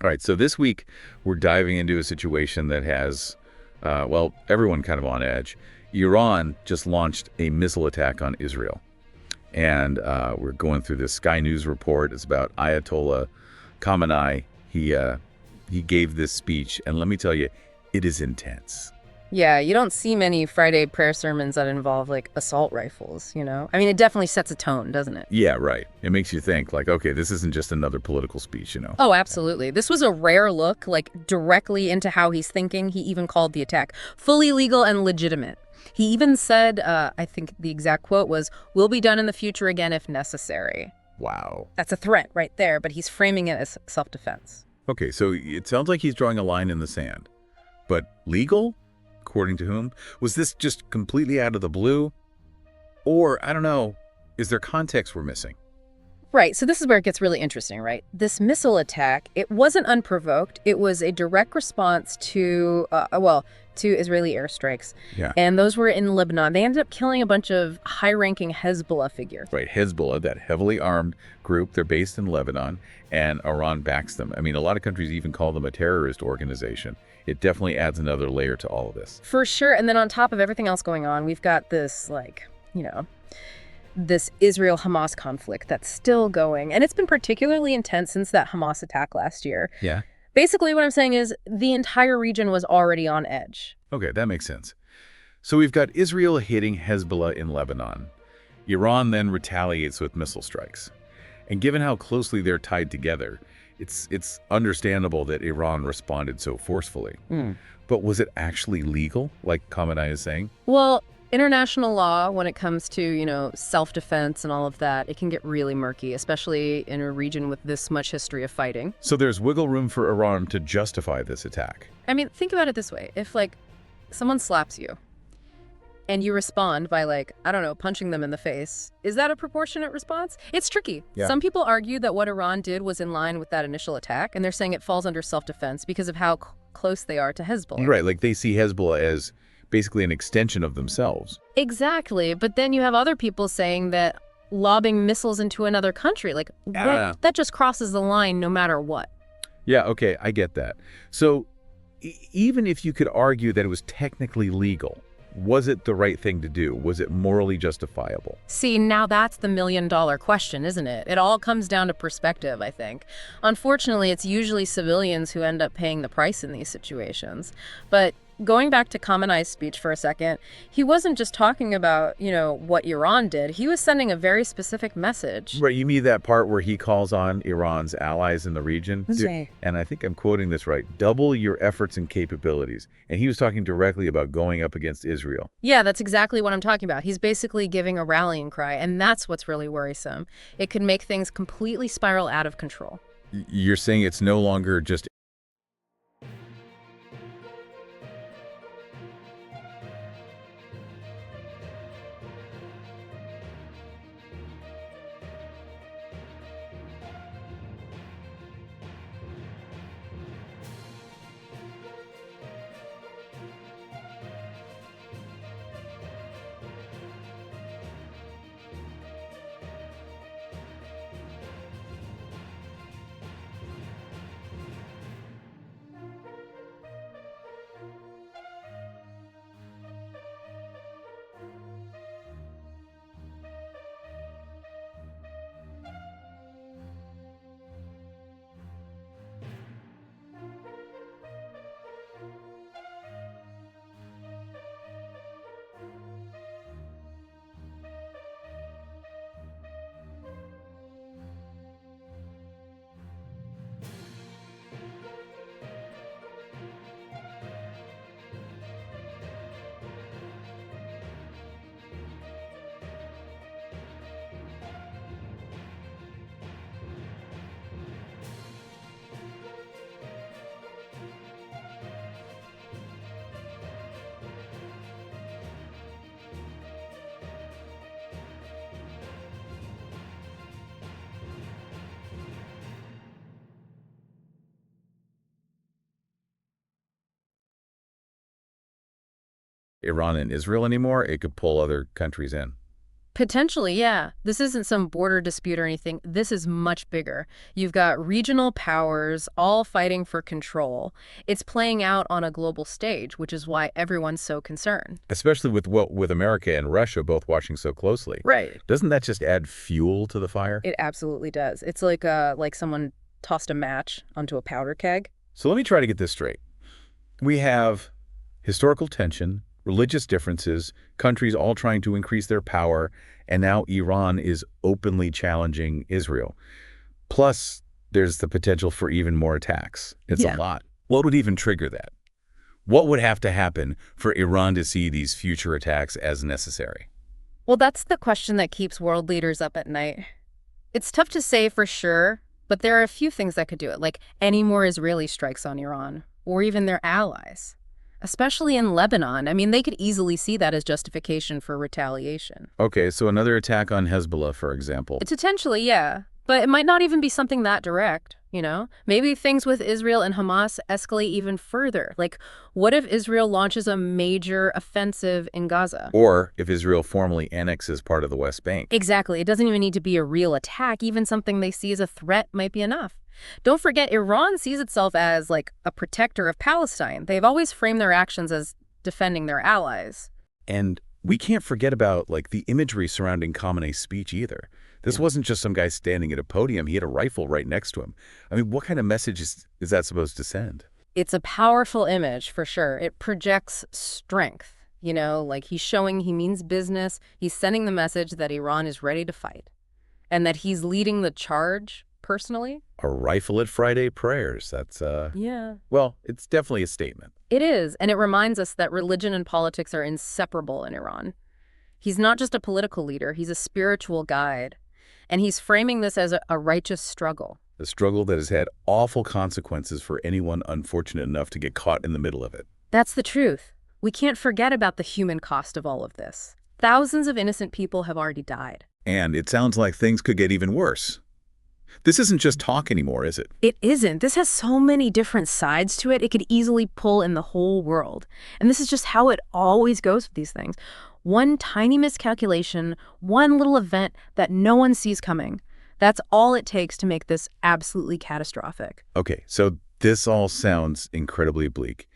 All right, so this week we're diving into a situation that has, everyone kind of on edge. Iran just launched a missile attack on Israel. And we're going through this Sky News report. It's about Ayatollah Khamenei. He gave this speech, and let me tell you, it is intense. Yeah, you don't see many Friday prayer sermons that involve, like, assault rifles, you know? I mean, it definitely sets a tone, doesn't it? Yeah, right. It makes you think, like, okay, this isn't just another political speech, you know? Oh, absolutely. This was a rare look, like, directly into how he's thinking. He even called the attack fully legal and legitimate. He even said, I think the exact quote was, "We'll be done in the future again if necessary." Wow. That's a threat right there, but he's framing it as self-defense. Okay, so it sounds like he's drawing a line in the sand. But legal? According to whom? Was this just completely out of the blue? Or, I don't know, is there context we're missing? Right, so this is where it gets really interesting, right? This missile attack, it wasn't unprovoked. It was a direct response to Israeli airstrikes. Yeah. And those were in Lebanon. They ended up killing a bunch of high-ranking Hezbollah figures. Right, Hezbollah, that heavily armed group, they're based in Lebanon, and Iran backs them. I mean, a lot of countries even call them a terrorist organization. It definitely adds another layer to all of this. For sure, and then on top of everything else going on, we've got this, this Israel-Hamas conflict that's still going. And it's been particularly intense since that Hamas attack last year. Yeah. Basically, what I'm saying is the entire region was already on edge. Okay, that makes sense. So we've got Israel hitting Hezbollah in Lebanon. Iran then retaliates with missile strikes. And given how closely they're tied together, it's understandable that Iran responded so forcefully. But was it actually legal, like Khamenei is saying? Well, international law, when it comes to, self-defense and all of that, it can get really murky, especially in a region with this much history of fighting. So there's wiggle room for Iran to justify this attack. I mean, think about it this way. If, someone slaps you and you respond by, punching them in the face, is that a proportionate response? It's tricky. Yeah. Some people argue that what Iran did was in line with that initial attack, and they're saying it falls under self-defense because of how close they are to Hezbollah. Right, like they see Hezbollah as basically an extension of themselves. Exactly, but then you have other people saying that lobbing missiles into another country, that just crosses the line no matter what. Yeah, okay, I get that. So even if you could argue that it was technically legal, was it the right thing to do? Was it morally justifiable? See, now that's the million-dollar question, isn't it? It all comes down to perspective, I think. Unfortunately, it's usually civilians who end up paying the price in these situations. But going back to Khamenei's speech for a second, he wasn't just talking about, what Iran did. He was sending a very specific message. Right, you mean that part where he calls on Iran's allies in the region? And I think I'm quoting this right. Double your efforts and capabilities. And he was talking directly about going up against Israel. Yeah, that's exactly what I'm talking about. He's basically giving a rallying cry, and that's what's really worrisome. It could make things completely spiral out of control. You're saying it's no longer just Iran and Israel anymore, it could pull other countries in. Potentially, yeah. This isn't some border dispute or anything. This is much bigger. You've got regional powers all fighting for control. It's playing out on a global stage, which is why everyone's so concerned. Especially with America and Russia both watching so closely. Right. Doesn't that just add fuel to the fire? It absolutely does. It's like someone tossed a match onto a powder keg. So let me try to get this straight. We have historical tension, religious differences, countries all trying to increase their power, and now Iran is openly challenging Israel. Plus, there's the potential for even more attacks. It's a lot. What would even trigger that? What would have to happen for Iran to see these future attacks as necessary? Well, that's the question that keeps world leaders up at night. It's tough to say for sure, but there are a few things that could do it, like any more Israeli strikes on Iran, or even their allies. Especially in Lebanon. I mean, they could easily see that as justification for retaliation. Okay, so another attack on Hezbollah, for example. Potentially, yeah. But it might not even be something that direct, you know? Maybe things with Israel and Hamas escalate even further. Like, what if Israel launches a major offensive in Gaza? Or if Israel formally annexes part of the West Bank. Exactly. It doesn't even need to be a real attack. Even something they see as a threat might be enough. Don't forget, Iran sees itself as, like, a protector of Palestine. They've always framed their actions as defending their allies. And we can't forget about, like, the imagery surrounding Khamenei's speech either. This wasn't just some guy standing at a podium. He had a rifle right next to him. I mean, what kind of message is that supposed to send? It's a powerful image, for sure. It projects strength. You know, like he's showing he means business. He's sending the message that Iran is ready to fight and that he's leading the charge personally. A rifle at Friday prayers. That's, Yeah. well, it's definitely a statement. It is, and it reminds us that religion and politics are inseparable in Iran. He's not just a political leader, he's a spiritual guide. And he's framing this as a righteous struggle. A struggle that has had awful consequences for anyone unfortunate enough to get caught in the middle of it. That's the truth. We can't forget about the human cost of all of this. Thousands of innocent people have already died. And it sounds like things could get even worse. This isn't just talk anymore, is it? It isn't. This has so many different sides to it. It could easily pull in the whole world. And this is just how it always goes with these things. One tiny miscalculation, one little event that no one sees coming. That's all it takes to make this absolutely catastrophic. Okay, so this all sounds incredibly bleak.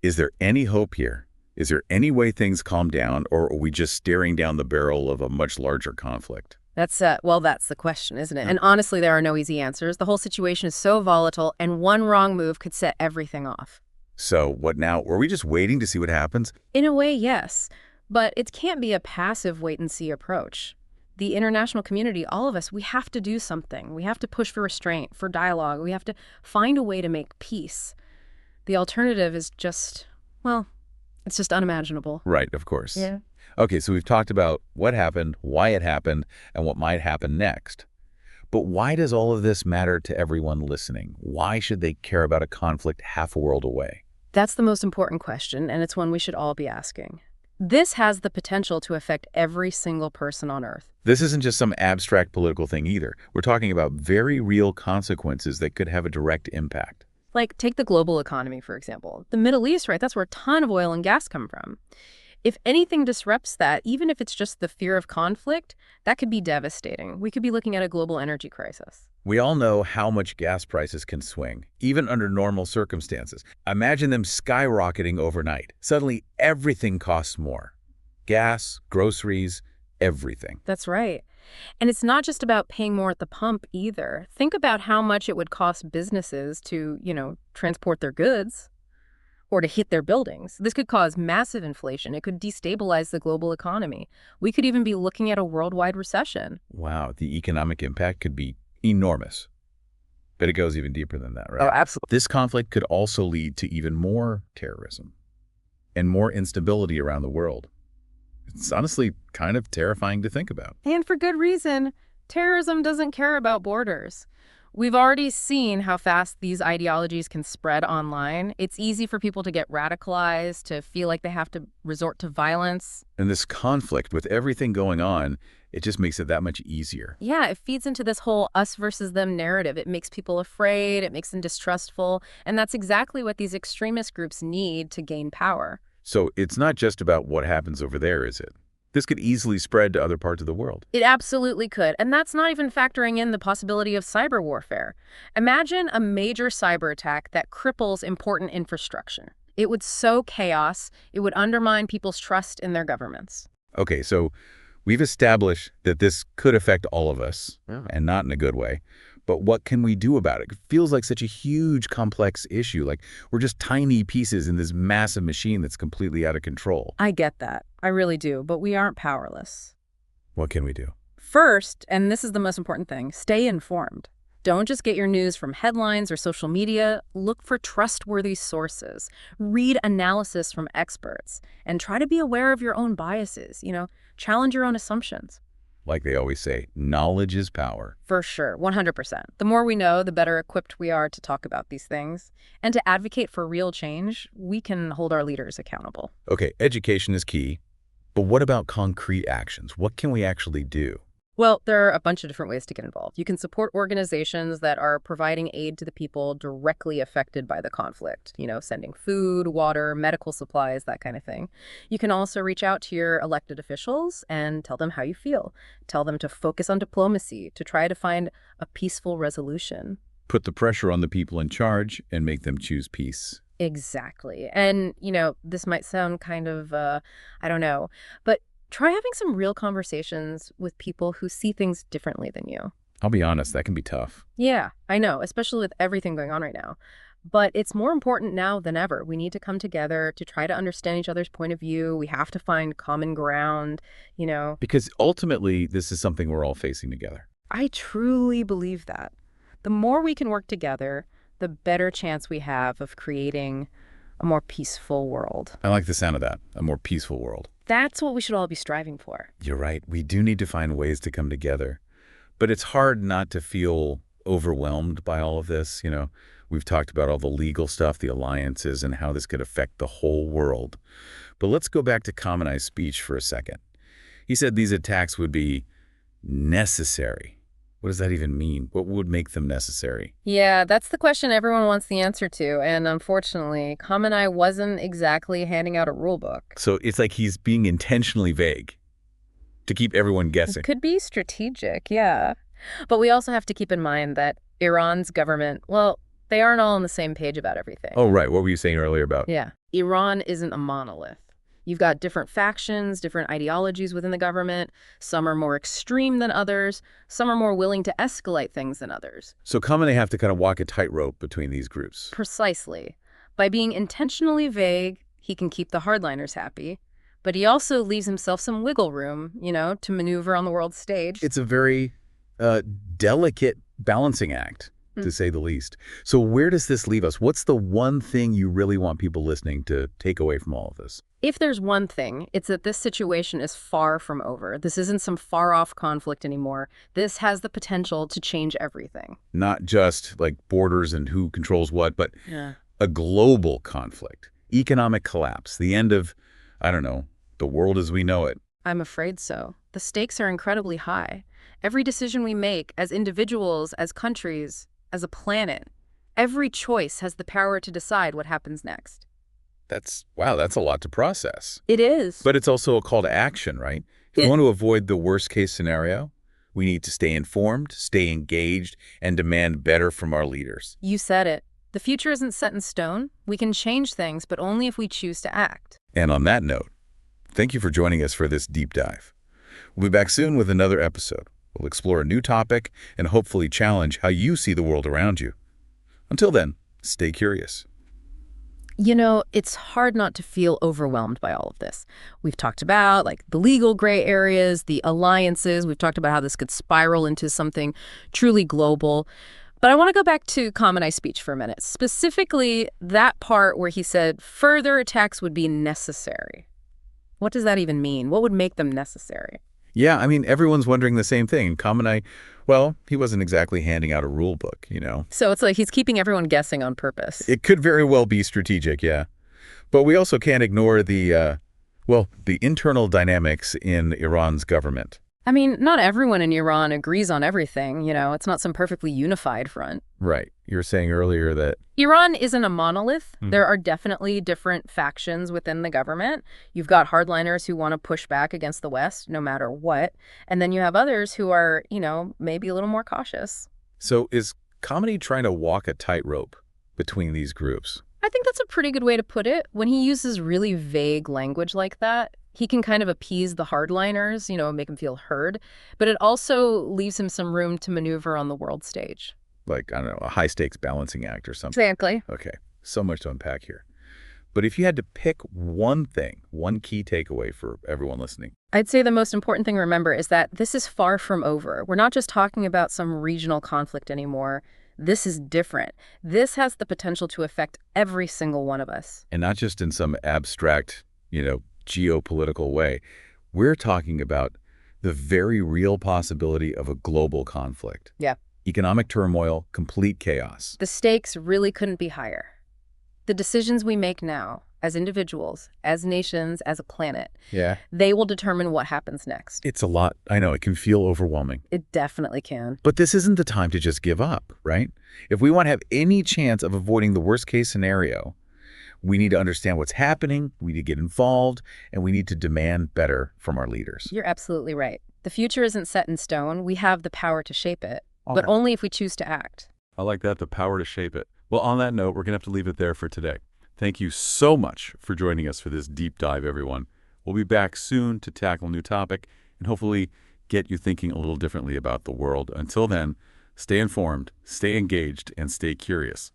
Is there any hope here? Is there any way things calm down, or are we just staring down the barrel of a much larger conflict? That's the question, isn't it? And honestly, there are no easy answers. The whole situation is so volatile, and one wrong move could set everything off. So what now? Were we just waiting to see what happens? In a way, yes. But it can't be a passive wait-and-see approach. The international community, all of us, we have to do something. We have to push for restraint, for dialogue. We have to find a way to make peace. The alternative is just, well, it's just unimaginable. Right, of course. Yeah. Okay, so we've talked about what happened, why it happened, and what might happen next. But why does all of this matter to everyone listening? Why should they care about a conflict half a world away? That's the most important question, and it's one we should all be asking. This has the potential to affect every single person on Earth. This isn't just some abstract political thing either. We're talking about very real consequences that could have a direct impact. Like, take the global economy, for example. The Middle East, right? That's where a ton of oil and gas come from. If anything disrupts that, even if it's just the fear of conflict, that could be devastating. We could be looking at a global energy crisis. We all know how much gas prices can swing, even under normal circumstances. Imagine them skyrocketing overnight. Suddenly, everything costs more. Gas, groceries, everything. That's right. And it's not just about paying more at the pump either. Think about how much it would cost businesses to, transport their goods or to hit their buildings. This could cause massive inflation. It could destabilize the global economy. We could even be looking at a worldwide recession. Wow, the economic impact could be enormous. But it goes even deeper than that, right? Oh, absolutely. This conflict could also lead to even more terrorism and more instability around the world. It's honestly kind of terrifying to think about. And for good reason. Terrorism doesn't care about borders. We've already seen how fast these ideologies can spread online. It's easy for people to get radicalized, to feel like they have to resort to violence. And this conflict, with everything going on, it just makes it that much easier. Yeah, it feeds into this whole us versus them narrative. It makes people afraid, it makes them distrustful, and that's exactly what these extremist groups need to gain power. So it's not just about what happens over there, is it? This could easily spread to other parts of the world. It absolutely could. And that's not even factoring in the possibility of cyber warfare. Imagine a major cyber attack that cripples important infrastructure. It would sow chaos. It would undermine people's trust in their governments. Okay, so we've established that this could affect all of us, and not in a good way. But what can we do about it? It feels like such a huge, complex issue. Like we're just tiny pieces in this massive machine that's completely out of control. I get that. I really do. But we aren't powerless. What can we do? First, and this is the most important thing, stay informed. Don't just get your news from headlines or social media. Look for trustworthy sources. Read analysis from experts. And try to be aware of your own biases. Challenge your own assumptions. Like they always say, knowledge is power. For sure, 100%. The more we know, the better equipped we are to talk about these things. And to advocate for real change, we can hold our leaders accountable. Okay, education is key. But what about concrete actions? What can we actually do? Well, there are a bunch of different ways to get involved. You can support organizations that are providing aid to the people directly affected by the conflict, sending food, water, medical supplies, that kind of thing. You can also reach out to your elected officials and tell them how you feel. Tell them to focus on diplomacy, to try to find a peaceful resolution. Put the pressure on the people in charge and make them choose peace. Exactly. And, this might sound kind of, I don't know, but try having some real conversations with people who see things differently than you. I'll be honest, that can be tough. Yeah, I know, especially with everything going on right now. But it's more important now than ever. We need to come together to try to understand each other's point of view. We have to find common ground, Because ultimately, this is something we're all facing together. I truly believe that. The more we can work together, the better chance we have of creating a more peaceful world. I like the sound of that, a more peaceful world. That's what we should all be striving for. You're right. We do need to find ways to come together. But it's hard not to feel overwhelmed by all of this. We've talked about all the legal stuff, the alliances, and how this could affect the whole world. But let's go back to Khamenei's speech for a second. He said these attacks would be necessary. What does that even mean? What would make them necessary? Yeah, that's the question everyone wants the answer to. And unfortunately, Khamenei wasn't exactly handing out a rule book. So it's like he's being intentionally vague to keep everyone guessing. It could be strategic, yeah. But we also have to keep in mind that Iran's government, they aren't all on the same page about everything. Oh, right. What were you saying earlier about? Yeah. Iran isn't a monolith. You've got different factions, different ideologies within the government. Some are more extreme than others. Some are more willing to escalate things than others. So Khamenei have to kind of walk a tightrope between these groups. Precisely. By being intentionally vague, he can keep the hardliners happy. But he also leaves himself some wiggle room, to maneuver on the world stage. It's a very delicate balancing act, to say the least. So where does this leave us? What's the one thing you really want people listening to take away from all of this? If there's one thing, it's that this situation is far from over. This isn't some far-off conflict anymore. This has the potential to change everything. Not just like borders and who controls what, but a global conflict, economic collapse, the end of, the world as we know it. I'm afraid so. The stakes are incredibly high. Every decision we make as individuals, as countries, as a planet, every choice has the power to decide what happens next. That's a lot to process. It is. But it's also a call to action, right? If we want to avoid the worst case scenario, we need to stay informed, stay engaged, and demand better from our leaders. You said it. The future isn't set in stone. We can change things, but only if we choose to act. And on that note, thank you for joining us for this deep dive. We'll be back soon with another episode. We'll explore a new topic and hopefully challenge how you see the world around you. Until then, stay curious. It's hard not to feel overwhelmed by all of this. We've talked about the legal gray areas, the alliances. We've talked about how this could spiral into something truly global. But I want to go back to Khamenei's speech for a minute, specifically that part where he said further attacks would be necessary. What does that even mean? What would make them necessary? Yeah, everyone's wondering the same thing. Khamenei, he wasn't exactly handing out a rule book, So it's like he's keeping everyone guessing on purpose. It could very well be strategic, yeah. But we also can't ignore the internal dynamics in Iran's government. I mean, not everyone in Iran agrees on everything, it's not some perfectly unified front. Right. You were saying earlier that... Iran isn't a monolith. There are definitely different factions within the government. You've got hardliners who want to push back against the West no matter what. And then you have others who are, maybe a little more cautious. So is Khamenei trying to walk a tightrope between these groups? I think that's a pretty good way to put it. When he uses really vague language like that, he can kind of appease the hardliners, make them feel heard. But it also leaves him some room to maneuver on the world stage. Like, I don't know, a high-stakes balancing act or something. Exactly. Okay, so much to unpack here. But if you had to pick one thing, one key takeaway for everyone listening. I'd say the most important thing to remember is that this is far from over. We're not just talking about some regional conflict anymore. This is different. This has the potential to affect every single one of us. And not just in some abstract, geopolitical way. We're talking about the very real possibility of a global conflict. Yeah. Economic turmoil, complete chaos. The stakes really couldn't be higher. The decisions we make now, as individuals, as nations, as a planet, they will determine what happens next. It's a lot. I know, it can feel overwhelming. It definitely can. But this isn't the time to just give up, right? If we want to have any chance of avoiding the worst-case scenario, we need to understand what's happening, we need to get involved, and we need to demand better from our leaders. You're absolutely right. The future isn't set in stone. We have the power to shape it, but only if we choose to act. I like that, the power to shape it. Well, on that note, we're going to have to leave it there for today. Thank you so much for joining us for this deep dive, everyone. We'll be back soon to tackle a new topic and hopefully get you thinking a little differently about the world. Until then, stay informed, stay engaged, and stay curious.